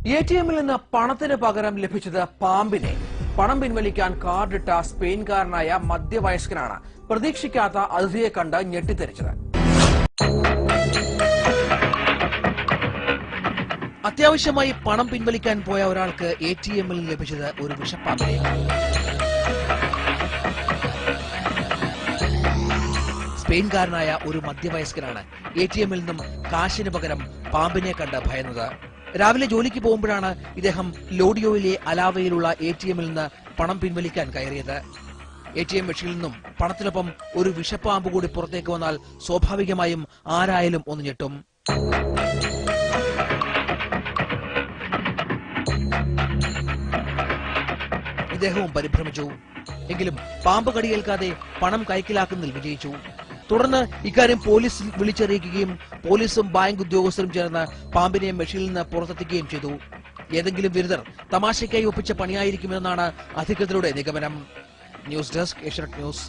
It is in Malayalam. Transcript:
എടിഎമ്മിൽ നിന്ന് പണത്തിന് പകരം ലഭിച്ചത് പാമ്പിനെ. പണം പിൻവലിക്കാൻ കാർഡിട്ട സ്പെയിൻകാരനായ മധ്യവയസ്കനാണ് പ്രതീക്ഷിക്കാത്ത അതിഥിയെ കണ്ട് ഞെട്ടിത്തെറിച്ചത്. അത്യാവശ്യമായി പണം പിൻവലിക്കാൻ പോയ ഒരാൾക്ക് എടിഎമ്മിൽ ലഭിച്ചത് ഒരു വിഷപ്പാമ്പിനെ. സ്പെയിൻകാരനായ ഒരു മധ്യവയസ്കനാണ് എടിഎമ്മിൽ നിന്നും കാശിന് പകരം പാമ്പിനെ കണ്ട് ഭയന്നത്. രാവിലെ ജോലിക്ക് പോകുമ്പോഴാണ് ഇദ്ദേഹം ലോഡിയോയിലെ അലാവയിലുള്ള എടിഎമ്മിൽ നിന്ന് പണം പിൻവലിക്കാൻ കയറിയത്. എടിഎം മെഷീനിൽ നിന്നും പണത്തിനൊപ്പം ഒരു വിഷപ്പാമ്പ് കൂടി പുറത്തേക്ക് വന്നാൽ സ്വാഭാവികമായും ആരായാലും ഒന്ന് ഞെട്ടും. ഇദ്ദേഹവും പരിഭ്രമിച്ചു. എങ്കിലും പാമ്പ് കടിയേൽക്കാതെ പണം കൈക്കലാക്കുന്നതിൽ വിജയിച്ചു. തുടർന്ന് ഇക്കാര്യം പോലീസ് വിളിച്ചറിയിക്കുകയും പോലീസും ബാങ്ക് ഉദ്യോഗസ്ഥരും ചേർന്ന് പാമ്പിനെ മെഷീനിൽ നിന്ന് പുറത്തെത്തിക്കുകയും ചെയ്തു. ഏതെങ്കിലും വിരുദ്ധർ തമാശയ്ക്കായി ഒപ്പിച്ച പണിയായിരിക്കുമെന്നാണ് അധികൃതരുടെ നിഗമനം. News desk, Asianet news.